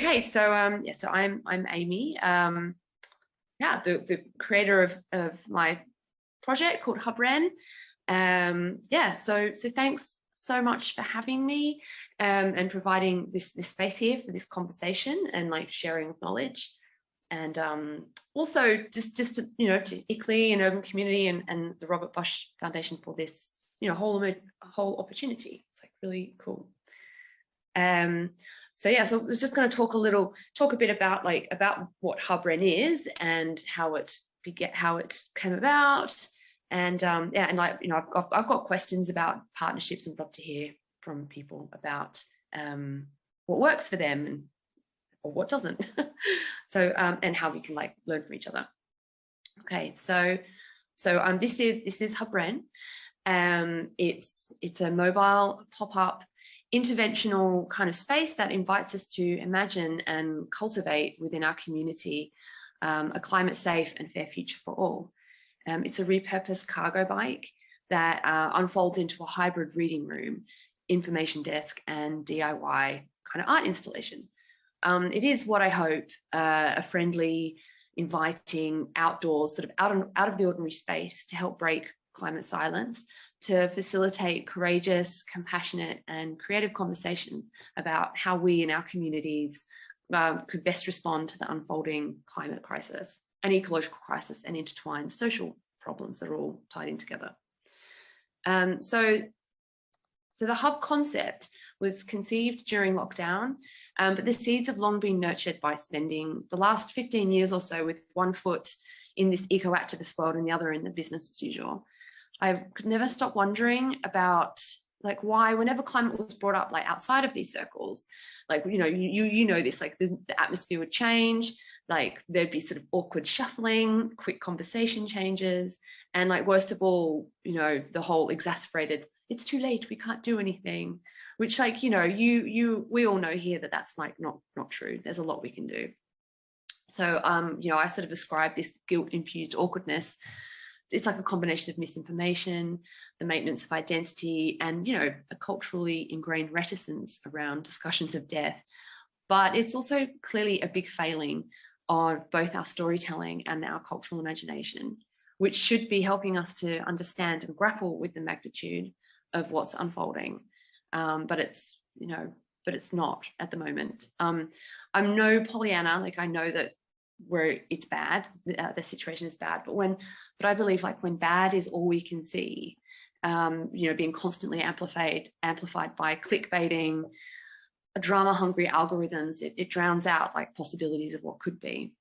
Okay, so yeah, so I'm Amy. Yeah, the creator of my project called HubRen. Yeah, so thanks so much for having me and providing this space here for this conversation and like sharing of knowledge. And also just to, to ICLEI and Urban Community and the Robert Bosch Foundation for this, whole opportunity. It's like really cool. So yeah, so I was just going to talk a bit about what HubRen is and how it came about, and yeah, and I've got questions about partnerships and love to hear from people about what works for them or what doesn't. So and how we can learn from each other. Okay, so this is HubRen. It's a mobile pop-up interventional kind of space that invites us to imagine and cultivate within our community a climate safe and fair future for all. It's a repurposed cargo bike that unfolds into a hybrid reading room, information desk, and DIY kind of art installation. It is what I hope a friendly, inviting, outdoors, sort of out of the ordinary space to help break climate silence, to facilitate courageous, compassionate, and creative conversations about how we in our communities could best respond to the unfolding climate crisis and ecological crisis and intertwined social problems that are all tied in together. So the hub concept was conceived during lockdown, but the seeds have long been nurtured by spending the last 15 years or so with one foot in this eco-activist world and the other in the business as usual. I could never stop wondering about why, whenever climate was brought up outside of these circles, you know this, the atmosphere would change, there'd be sort of awkward shuffling, quick conversation changes, and worst of all, the whole exasperated, it's too late, we can't do anything, which we all know here that that's not true. There's a lot we can do. So I sort of ascribe this guilt-infused awkwardness. It's like a combination of misinformation, the maintenance of identity, and a culturally ingrained reticence around discussions of death. But it's also clearly a big failing of both our storytelling and our cultural imagination, which should be helping us to understand and grapple with the magnitude of what's unfolding. But it's not at the moment. I'm no Pollyanna. I know that where it's bad, the situation is bad, but I believe when bad is all we can see, being constantly amplified by clickbaiting, drama-hungry algorithms, it drowns out possibilities of what could be.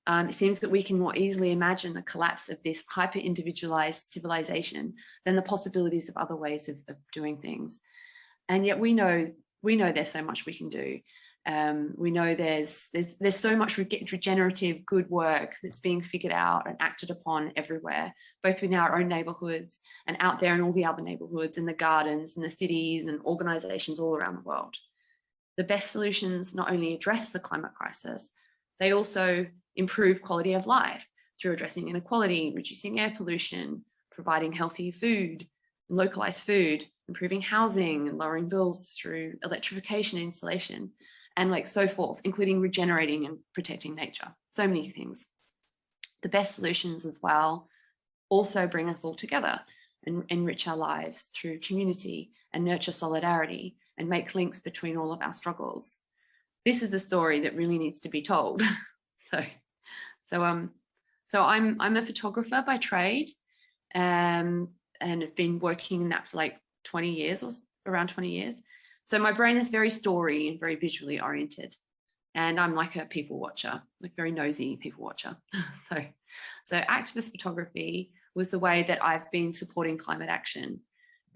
It seems that we can more easily imagine the collapse of this hyper-individualized civilization than the possibilities of other ways of doing things. And yet we know there's so much we can do. We know there's so much regenerative good work that's being figured out and acted upon everywhere, both within our own neighborhoods and out there in all the other neighborhoods and the gardens and the cities and organizations all around the world. The best solutions not only address the climate crisis, they also improve quality of life through addressing inequality, reducing air pollution, providing healthy food and localized food, improving housing and lowering bills through electrification and insulation, and so forth, including regenerating and protecting nature. So many things. The best solutions as well also bring us all together and enrich our lives through community and nurture solidarity and make links between all of our struggles. This is the story that really needs to be told. So I'm a photographer by trade, and have been working in that for 20 years or around 20 years. So my brain is very story and very visually oriented. And I'm a people watcher, very nosy people watcher. So activist photography was the way that I've been supporting climate action.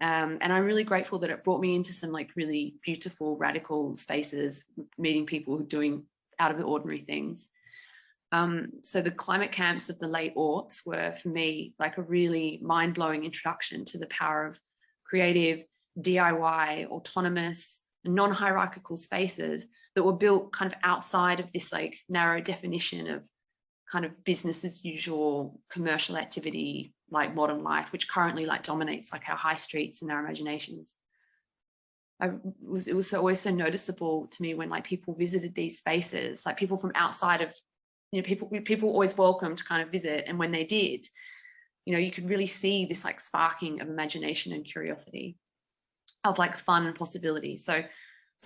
And I'm really grateful that it brought me into some really beautiful, radical spaces, meeting people who are doing out of the ordinary things. So the climate camps of the late aughts were for me a really mind-blowing introduction to the power of creative, DIY, autonomous, non-hierarchical spaces that were built kind of outside of this narrow definition of kind of business as usual commercial activity modern life, which currently dominates our high streets and our imaginations. it was always so noticeable to me when like people visited these spaces, like people from outside of, you know, people always welcome to kind of visit. And when they did, you know, you could really see this like sparking of imagination and curiosity, of like fun and possibility. So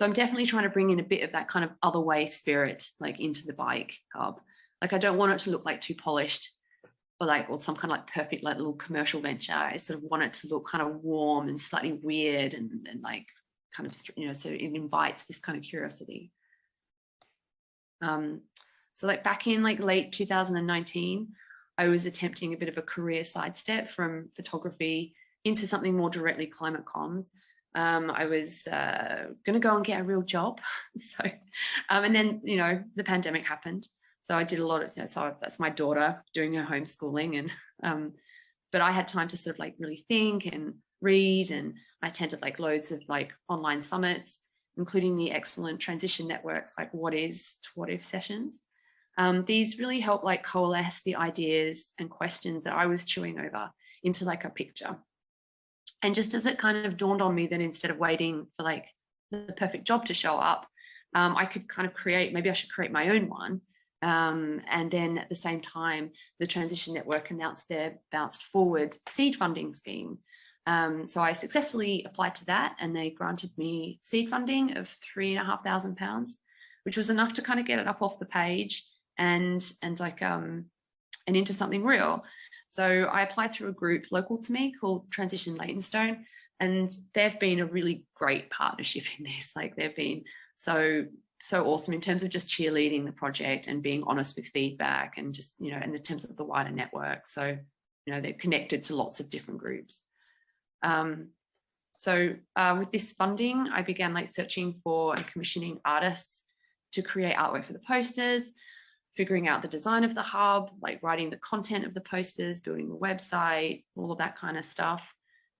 I'm definitely trying to bring in a bit of that kind of other way spirit, like into the bike hub. Like I don't want it to look like too polished or some kind of like perfect like little commercial venture. I sort of want it to look kind of warm and slightly weird and like kind of, you know, so it invites this kind of curiosity. So like back in like late 2019, I was attempting a bit of a career sidestep from photography into something more directly climate comms. I was going to go and get a real job. So, and then, you know, the pandemic happened. So I did a lot of, you know, so that's my daughter doing her homeschooling. And, but I had time to sort of like really think and read. And I attended like loads of like online summits, including the excellent transition networks, like What Is to What If sessions. These really help like coalesce the ideas and questions that I was chewing over into like a picture. And just as it kind of dawned on me that instead of waiting for like the perfect job to show up, I could kind of maybe I should create my own one. And then at the same time, the Transition Network announced their Bounced Forward seed funding scheme. So I successfully applied to that, and they granted me seed funding of £3,500, which was enough to kind of get it up off the page and into something real. So I applied through a group local to me called Transition Leytonstone, and they've been a really great partnership in this. Like they've been so awesome in terms of just cheerleading the project and being honest with feedback, and just, you know, in the terms of the wider network. So, you know, they're connected to lots of different groups. With this funding, I began like searching for and commissioning artists to create artwork for the posters, figuring out the design of the hub, like writing the content of the posters, building the website, all of that kind of stuff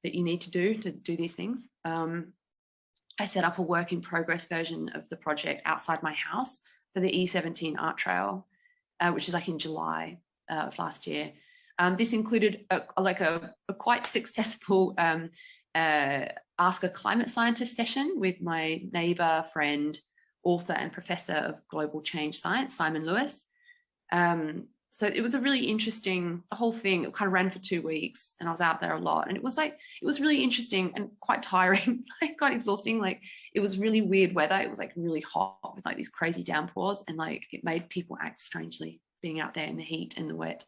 that you need to do these things. I set up a work in progress version of the project outside my house for the E17 art trail, which is like in July of last year. This included a quite successful Ask a Climate Scientist session with my neighbour, friend, author and professor of global change science, Simon Lewis. So it was a really interesting whole thing. It kind of ran for 2 weeks, and I was out there a lot, and it was really interesting and quite tiring, like quite exhausting. Like it was really weird weather. It was like really hot with like these crazy downpours, and like it made people act strangely being out there in the heat and the wet.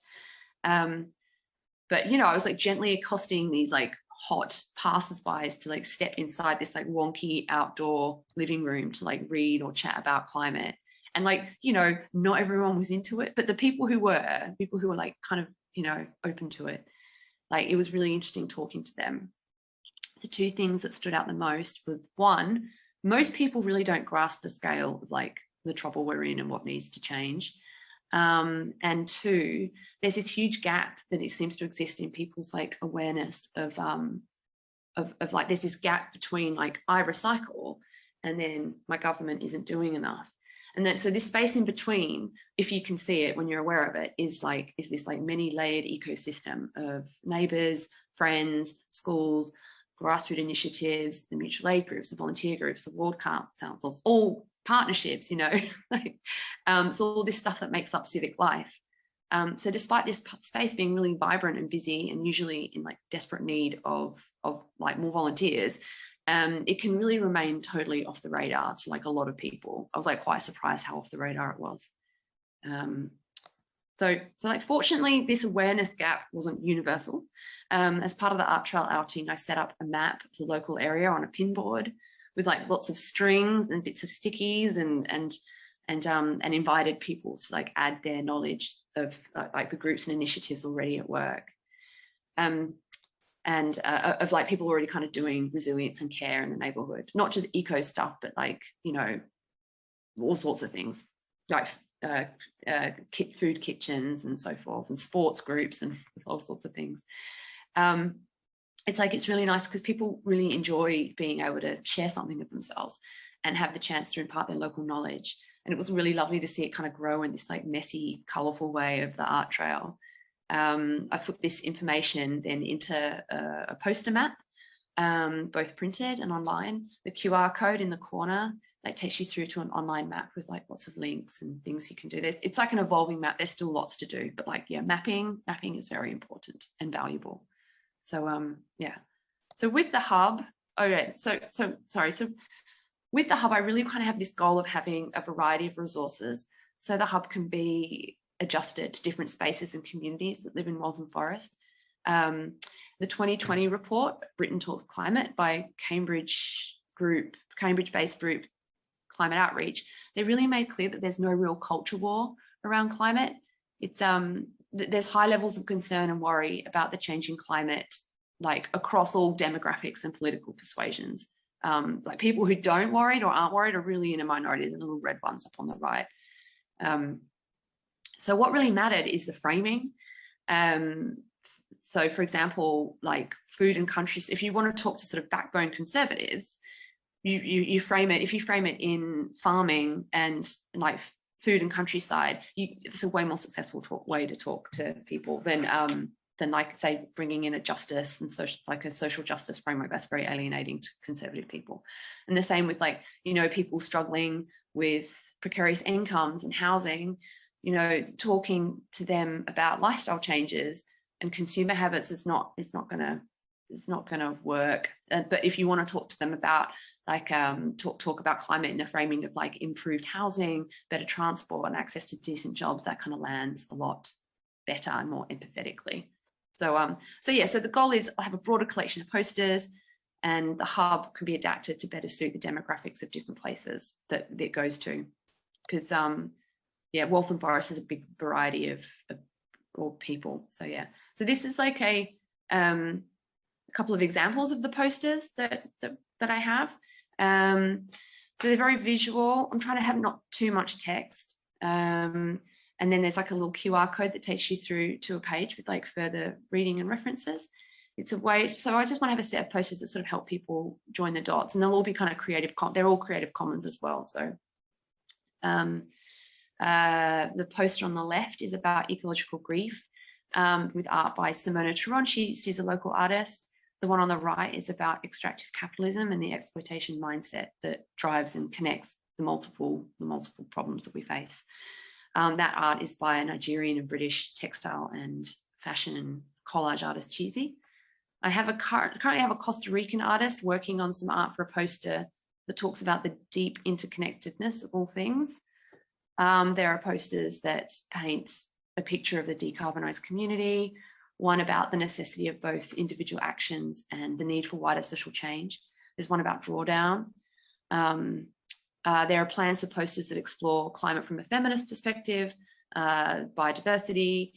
But you know, I was like gently accosting these like hot passers-by to like step inside this like wonky outdoor living room to like read or chat about climate. And like, you know, not everyone was into it, but the people who were like kind of, you know, open to it, like it was really interesting talking to them. The two things that stood out the most was, one, most people really don't grasp the scale of like the trouble we're in and what needs to change. And two, there's this huge gap that it seems to exist in people's like awareness of like, there's this gap between like I recycle and then my government isn't doing enough. And then, so this space in between, if you can see it when you're aware of it, is this like many layered ecosystem of neighbours, friends, schools, grassroots initiatives, the mutual aid groups, the volunteer groups, the ward councils, all partnerships, you know, like, so all this stuff that makes up civic life. So despite this space being really vibrant and busy and usually in like desperate need of like more volunteers, it can really remain totally off the radar to like a lot of people. I was like quite surprised how off the radar it was. So like fortunately this awareness gap wasn't universal. As part of the art trail outing, I set up a map of the local area on a pinboard with like lots of strings and bits of stickies and invited people to like add their knowledge of like the groups and initiatives already at work. And of like people already kind of doing resilience and care in the neighborhood, not just eco stuff, but like, you know, all sorts of things like food kitchens and so forth, and sports groups and all sorts of things. It's like, it's really nice because people really enjoy being able to share something of themselves and have the chance to impart their local knowledge. And it was really lovely to see it kind of grow in this like messy, colorful way of the art trail. I put this information then into a poster map both printed and online. The QR code in the corner that takes you through to an online map with like lots of links and things you can do. It's like an evolving map. There's still lots to do, but like, yeah, mapping is very important and valuable. So yeah. So with the hub, so with the hub, I really kind of have this goal of having a variety of resources. So the hub can be adjusted to different spaces and communities that live in Waltham Forest. The 2020 report, Britain Talks Climate, by Cambridge-based group Climate Outreach, they really made clear that there's no real culture war around climate. It's there's high levels of concern and worry about the changing climate, like across all demographics and political persuasions. Like people who don't worried or aren't worried are really in a minority, the little red ones up on the right. So what really mattered is the framing. So for example, like food and countries, if you want to talk to sort of backbone conservatives, you frame it, if you frame it in farming and like food and countryside, it's a way more successful way to talk to people than like say bringing in a justice and a social justice framework that's very alienating to conservative people. And the same with like, you know, people struggling with precarious incomes and housing, you know, talking to them about lifestyle changes and consumer habits is not gonna work. But if you want to talk to them about like talk about climate in a framing of like improved housing, better transport and access to decent jobs, that kind of lands a lot better and more empathetically. So yeah, so the goal is I'll have a broader collection of posters, and the hub can be adapted to better suit the demographics of different places that it goes to. Because yeah, Waltham Forest has a big variety of people. So yeah, so this is like a couple of examples of the posters that I have. So they're very visual. I'm trying to have not too much text. And then there's like a little QR code that takes you through to a page with like further reading and references. It's a way, so I just want to have a set of posters that sort of help people join the dots, and they'll all be kind of they're all Creative Commons as well. So the poster on the left is about ecological grief with art by Simona Turon. She's a local artist. The one on the right is about extractive capitalism and the exploitation mindset that drives and connects the multiple problems that we face. That art is by a Nigerian and British textile and fashion collage artist, Cheesy. I currently have a Costa Rican artist working on some art for a poster that talks about the deep interconnectedness of all things. There are posters that paint a picture of the decarbonised community, one about the necessity of both individual actions and the need for wider social change. There's one about drawdown. There are plans for posters that explore climate from a feminist perspective, biodiversity.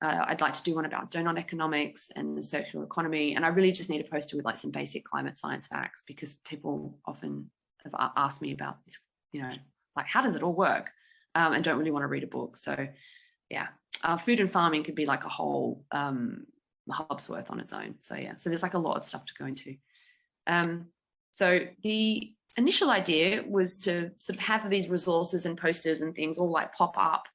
I'd like to do one about donut economics and the circular economy. And I really just need a poster with like some basic climate science facts, because people often have asked me about this, you know, like how does it all work? And don't really want to read a book. So yeah, food and farming could be like a whole hub's worth on its own. So yeah, so there's like a lot of stuff to go into. So the initial idea was to sort of have these resources and posters and things all like pop up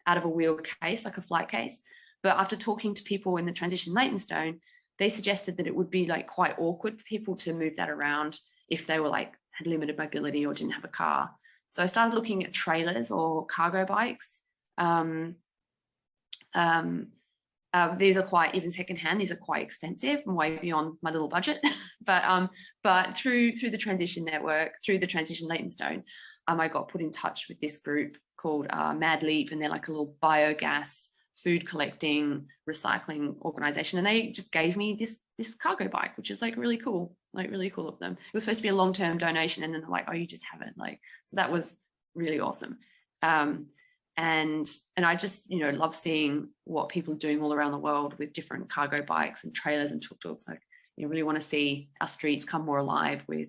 out of a wheeled case, like a flight case. But after talking to people in the transition Leytonstone, they suggested that it would be like quite awkward for people to move that around if they were like had limited mobility or didn't have a car. So I started looking at trailers or cargo bikes. These are quite, even secondhand, these are quite expensive and way beyond my little budget. But through the transition network, through the transition Leytonstone, I got put in touch with this group called Mad Leap, and they're like a little biogas food collecting recycling organization, and they just gave me this cargo bike, which is like really cool of them. It was supposed to be a long-term donation, and then they're like, oh, you just have it, like, so that was really awesome. And I just, you know, love seeing what people are doing all around the world with different cargo bikes and trailers and tuk-tuks. Like, you really want to see our streets come more alive with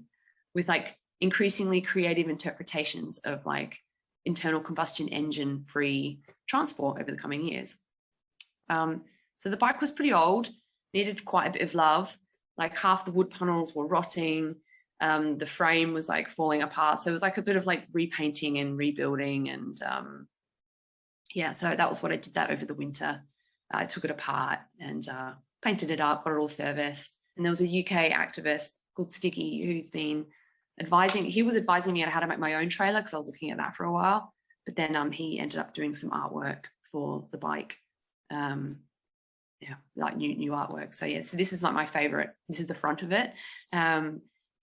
like increasingly creative interpretations of like internal combustion engine free transport over the coming years. So the bike was pretty old, needed quite a bit of love. Like half the wood panels were rotting. The frame was like falling apart. So it was like a bit of like repainting and rebuilding, and yeah, so that was what I did that over the winter. I took it apart and painted it up, got it all serviced. And there was a UK activist called Sticky who's been advising, he was advising me on how to make my own trailer because I was looking at that for a while. But then he ended up doing some artwork for the bike. Yeah, like new artwork. So yeah, so this is like my favorite. This is the front of it.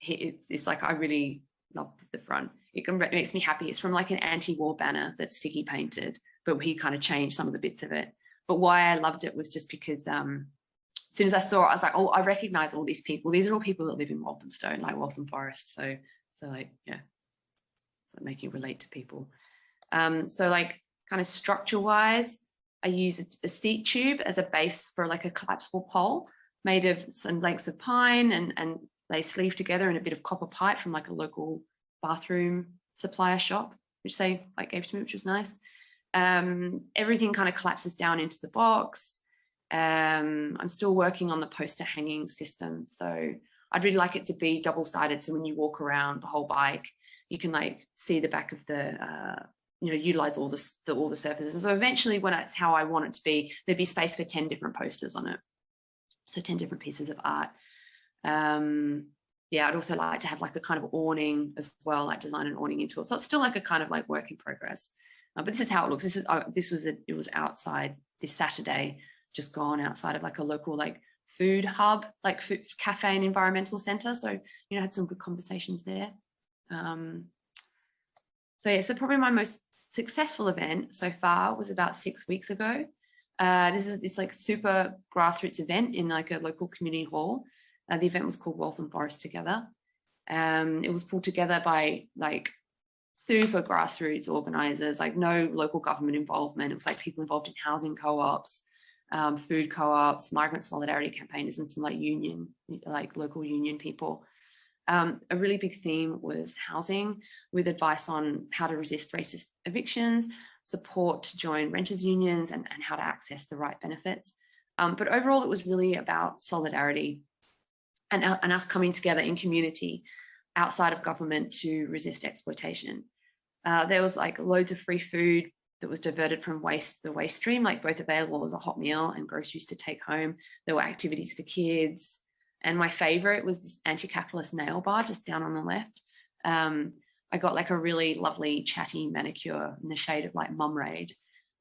It's like, I really love the front. It makes me happy. It's from like an anti-war banner that Sticky painted, but he kind of changed some of the bits of it. But why I loved it was just because as soon as I saw it, I was like, oh, I recognize all these people. These are all people that live in Walthamstow, like Waltham Forest. So like, yeah, so make you relate to people. So like kind of structure wise, I use a seat tube as a base for like a collapsible pole made of some lengths of pine, and they sleeve together in a bit of copper pipe from like a local bathroom supplier shop, which they like gave to me, which was nice. Everything kind of collapses down into the box. I'm still working on the poster hanging system. So I'd really like it to be double-sided. So when you walk around the whole bike, you can like see the back of the, utilize all the surfaces. So eventually, when it's how I want it to be, there'd be space for 10 different posters on it. So 10 different pieces of art. Yeah, I'd also like to have like a kind of awning as well, like design an awning into it. So it's still like a kind of like work in progress. But this is how it looks. It was outside this Saturday, just gone outside of like a local like food hub, like food, cafe and environmental center. So, I had some good conversations there. So yeah, so probably my most successful event so far was about 6 weeks ago. This is this like super grassroots event in like a local community hall. The event was called Waltham Forest Together. It was pulled together by like super grassroots organizers, like no local government involvement. It was like people involved in housing co-ops, food co-ops, migrant solidarity campaigners, and some like local union people. A really big theme was housing, with advice on how to resist racist evictions, support to join renters unions, and how to access the right benefits. But overall, it was really about solidarity and us coming together in community outside of government to resist exploitation. There was like loads of free food that was diverted from the waste stream, like both available as a hot meal and groceries to take home. There were activities for kids. And my favorite was this anti-capitalist nail bar just down on the left. I got like a really lovely chatty manicure in the shade of like Mum Raid.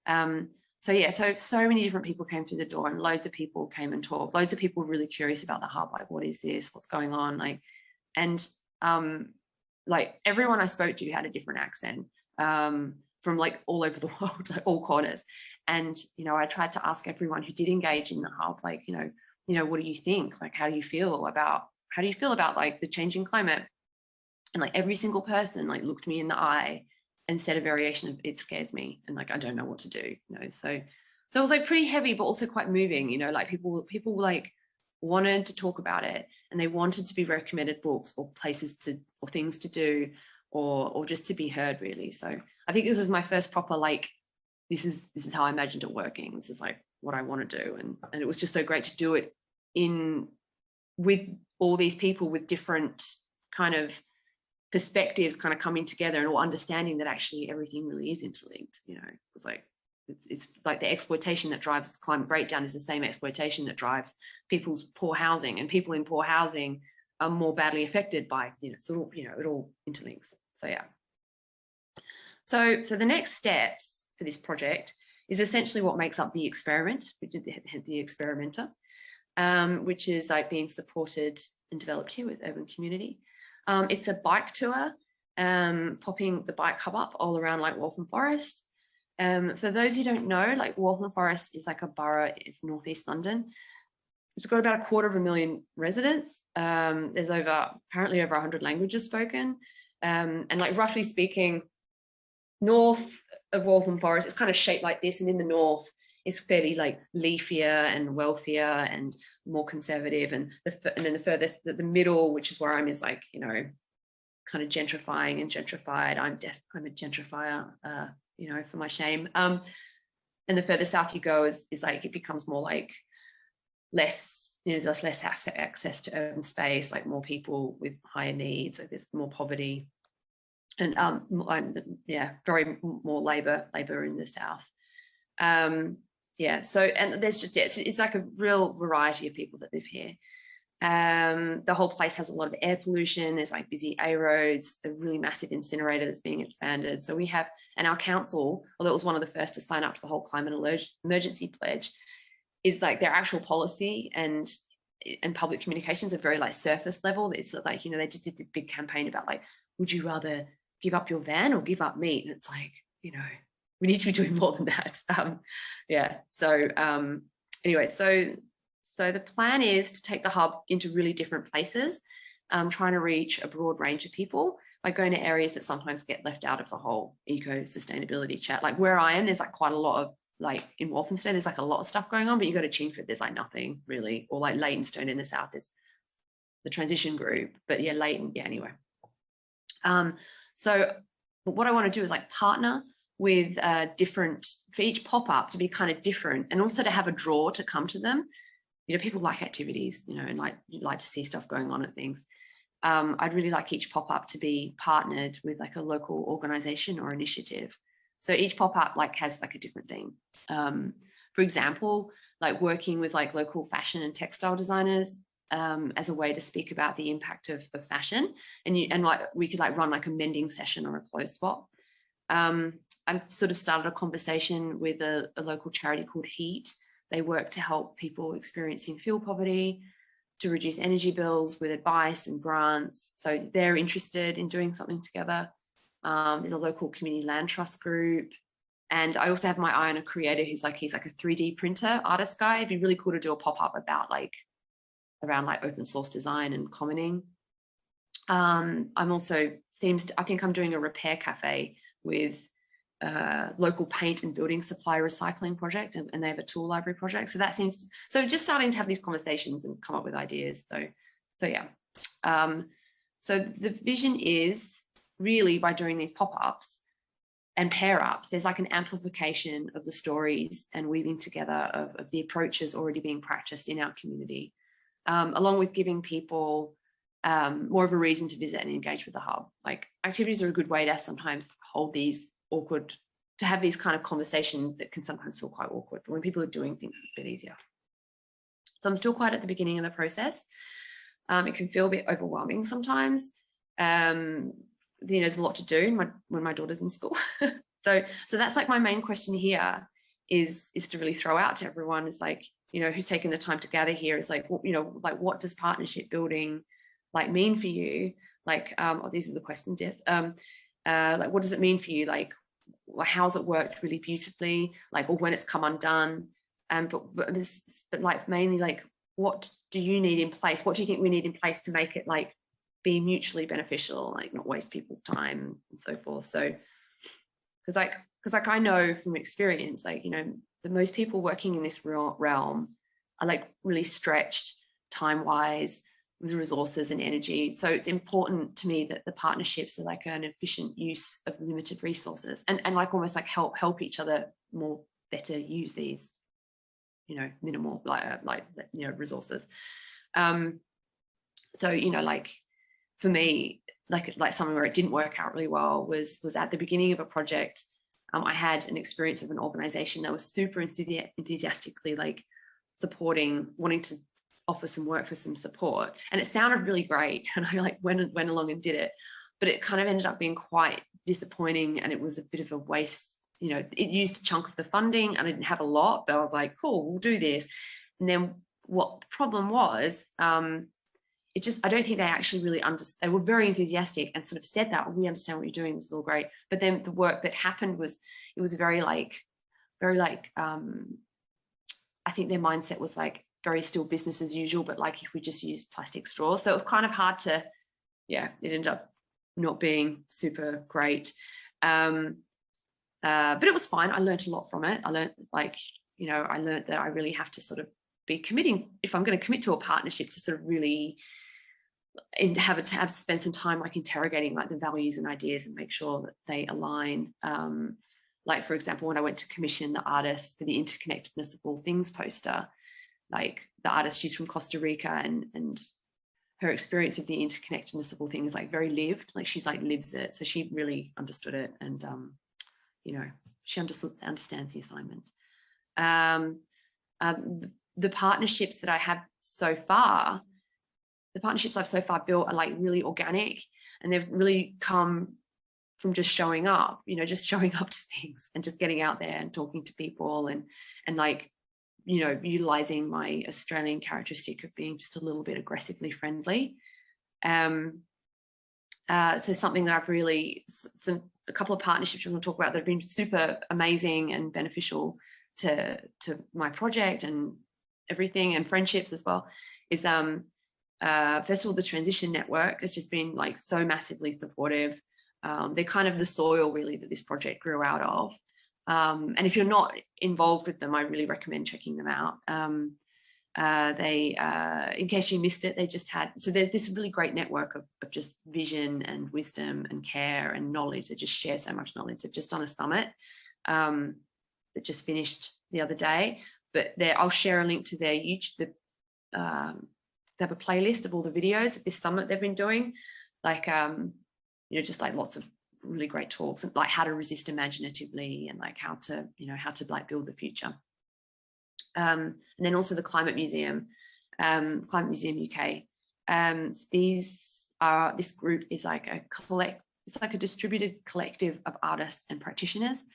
So yeah, so many different people came through the door, and loads of people came and talked. Loads of people were really curious about the hub, like, what is this? What's going on? Like everyone I spoke to had a different accent from like all over the world, like all corners. And, I tried to ask everyone who did engage in the hub, like, what do you think? Like, how do you feel about like the changing climate? And like every single person like looked me in the eye and said a variation of, it scares me, and like I don't know what to do. So it was like pretty heavy, but also quite moving. Like people like wanted to talk about it, and they wanted to be recommended books or places or things to do, or just to be heard, really. So I think this was my first proper like, this is how I imagined it working. This is like what I want to do, and it was just so great to do it with all these people with different kind of perspectives kind of coming together, and all understanding that actually everything really is interlinked. It's like it's like the exploitation that drives climate breakdown is the same exploitation that drives people's poor housing, and people in poor housing are more badly affected by it all interlinks. So yeah, so the next steps for this project is essentially what makes up the experiment, the experimenter, which is like being supported and developed here with Urban Community. It's a bike tour, popping the bike hub up all around like Waltham Forest. For those who don't know, like Waltham Forest is like a borough in northeast London. It's got about 250,000 residents. There's apparently over 100 languages spoken. And like roughly speaking, north of Waltham Forest, it's kind of shaped like this, and in the north is fairly like leafier and wealthier and more conservative, and then the furthest, the middle, which is where I'm, is like kind of gentrifying and gentrified. I'm a gentrifier, for my shame. And the further south you go is like it becomes more like less, there's less access to urban space, like more people with higher needs, like there's more poverty, and very more labor in the south. So, and there's just, it's like a real variety of people that live here. The whole place has a lot of air pollution. There's like busy A roads, a really massive incinerator that's being expanded. So we have, and our council, although it was one of the first to sign up to the whole climate emergency pledge, is like their actual policy and public communications are very like surface level. It's like, you know, they just did this big campaign about like, would you rather give up your van or give up meat? And it's like, you know, we need to be doing more than that. Yeah. So anyway, so the plan is to take the hub into really different places, trying to reach a broad range of people by going to areas that sometimes get left out of the whole eco-sustainability chat. Like where I am, there's like quite a lot of, like in Walthamstow, there's like a lot of stuff going on, but you go to Chingford, there's like nothing really, or like Leytonstone in the south is the transition group, but yeah, Leyton, yeah, anyway. So what I want to do is like partner with different, for each pop-up to be kind of different, and also to have a draw to come to them. You know, people like activities, you know, and like you like to see stuff going on at things. I'd really like each pop-up to be partnered with like a local organization or initiative. So each pop-up like has like a different theme. For example, like working with like local fashion and textile designers as a way to speak about the impact of fashion, and like we could like run like a mending session or a clothes swap. I've sort of started a conversation with a local charity called Heat. They work to help people experiencing fuel poverty, to reduce energy bills with advice and grants. So they're interested in doing something together. There's a local community land trust group. And I also have my eye on a creator he's like a 3D printer artist guy. It'd be really cool to do a pop-up about like around like open source design and commenting. I'm also I think I'm doing a repair cafe with local paint and building supply recycling project, and they have a tool library project. So that seems so just starting to have these conversations and come up with ideas. So yeah. So the vision is really by doing these pop-ups and pair-ups, there's like an amplification of the stories and weaving together of the approaches already being practiced in our community, along with giving people more of a reason to visit and engage with the hub. Like activities are a good way to sometimes hold these awkward, to have these kind of conversations that can sometimes feel quite awkward, but when people are doing things, it's a bit easier. So I'm still quite at the beginning of the process. It can feel a bit overwhelming sometimes. You know, there's a lot to do when my daughter's in school. so that's like my main question here is to really throw out to everyone is like, you know, who's taking the time to gather here is like, you know, like what does partnership building like mean for you? Like, oh, these are the questions, yes. Like, what does it mean for you? Like, how's it worked really beautifully? Like, or when it's come undone? But like mainly like, what do you need in place? What do you think we need in place to make it like be mutually beneficial, like not waste people's time and so forth? So, because like I know from experience, like, you know, the most people working in this realm are like really stretched time-wise with resources and energy. So it's important to me that the partnerships are like an efficient use of limited resources and like almost like help each other more better use these, you know, minimal like you know, resources. So, you know, like for me, like something where it didn't work out really well was at the beginning of a project. I had an experience of an organization that was super enthusiastically like supporting, wanting to offer some work for some support, and it sounded really great, and I like went along and did it, but it kind of ended up being quite disappointing, and it was a bit of a waste. You know, it used a chunk of the funding and I didn't have a lot, but I was like, cool, we'll do this. And then what the problem was, it just, I don't think they actually really understood. They were very enthusiastic and sort of said that, we understand what you're doing, this is all great. But then the work that happened was, it was very like, I think their mindset was like very still business as usual, but like if we just use plastic straws. So it was kind of hard to, yeah, it ended up not being super great. But it was fine. I learned a lot from it. I learned like, you know, I learned that I really have to sort of be committing, if I'm going to commit to a partnership, to sort of really and have spend some time like interrogating like the values and ideas and make sure that they align. Like for example, when I went to commission the artist for the interconnectedness of all things poster, like the artist, she's from Costa Rica, and her experience of the interconnectedness of all things like very lived, like she's like lives it, so she really understood it, and you know, she understands the assignment. The partnerships that I have so far, the partnerships I've so far built are like really organic, and they've really come from just showing up, you know, just showing up to things and just getting out there and talking to people, and like, you know, utilizing my Australian characteristic of being just a little bit aggressively friendly. So something that I've really, a couple of partnerships we're going to talk about that have been super amazing and beneficial to my project and everything, and friendships as well, is first of all, the Transition Network has just been like so massively supportive. They're kind of the soil really that this project grew out of. And if you're not involved with them, I really recommend checking them out. In case you missed it, they just had, so there's this really great network of just vision and wisdom and care and knowledge. They just share so much knowledge. They've just done a summit that just finished the other day, but I'll share a link to their YouTube. They have a playlist of all the videos of this summit they've been doing, like, you know, just like lots of really great talks, like how to resist imaginatively, and like how to like build the future. And then also the Climate Museum, Climate Museum UK. This group is like it's like a distributed collective of artists and practitioners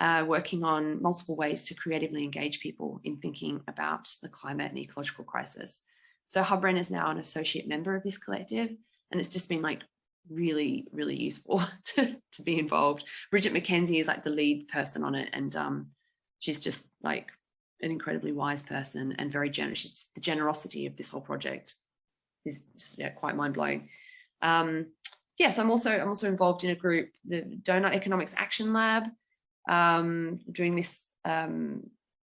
working on multiple ways to creatively engage people in thinking about the climate and ecological crisis. So Hubren is now an associate member of this collective, and it's just been like really, really useful to be involved. Bridget McKenzie is like the lead person on it, and she's just like an incredibly wise person and very generous. The generosity of this whole project is just quite mind-blowing. Yes, I'm also involved in a group, the Donut Economics Action Lab, doing this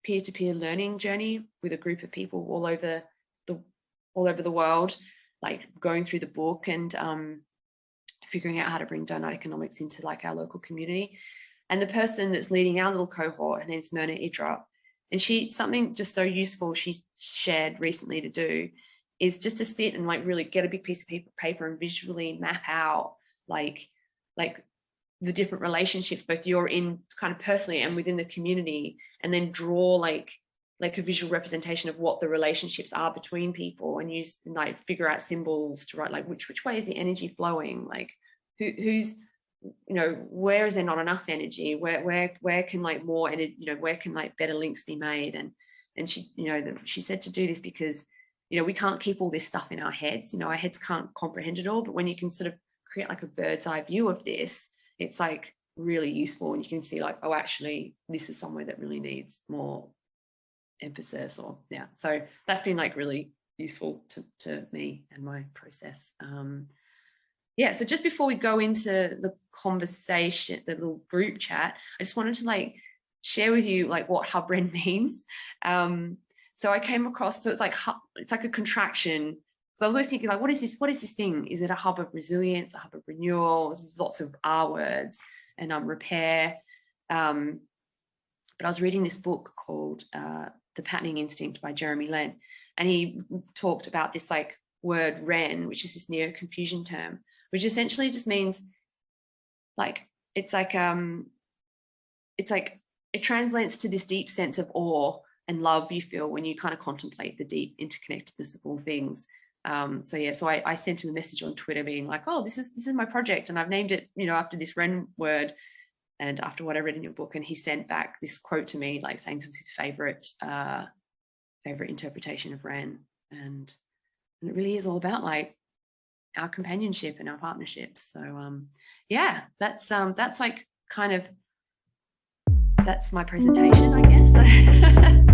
peer-to-peer learning journey with a group of people all over the world, like going through the book and figuring out how to bring donut economics into like our local community. And the person that's leading our little cohort, her name's Myrna Idra, and something just so useful she shared recently to do is just to sit and like really get a big piece of paper and visually map out like the different relationships both you're in kind of personally and within the community, and then draw like a visual representation of what the relationships are between people, and use like figure out symbols to write like which way is the energy flowing, like who's, you know, where is there not enough energy, where can like more, and you know, where can like better links be made. And she, you know, she said to do this because, you know, we can't keep all this stuff in our heads, you know, our heads can't comprehend it all, but when you can sort of create like a bird's eye view of this, it's like really useful, and you can see like, oh, actually this is somewhere that really needs more emphasis, or yeah. So that's been like really useful to me and my process. Yeah, so just before we go into the conversation, the little group chat, I just wanted to like share with you like what Hubren means. So I came across, so it's like a contraction. So I was always thinking like, what is this thing? Is it a hub of resilience, a hub of renewal? There's lots of R words, and repair. But I was reading this book called The Patterning Instinct by Jeremy Lent, and he talked about this like word Ren, which is this neo-Confucian term, which essentially just means like, it translates to this deep sense of awe and love you feel when you kind of contemplate the deep interconnectedness of all things. So yeah, so I sent him a message on Twitter being like, oh, this is my project, and I've named it, you know, after this Ren word and after what I read in your book. And he sent back this quote to me, like saying this was his favorite interpretation of Ren, and it really is all about like our companionship and our partnerships. So yeah, that's like kind of, that's my presentation, I guess.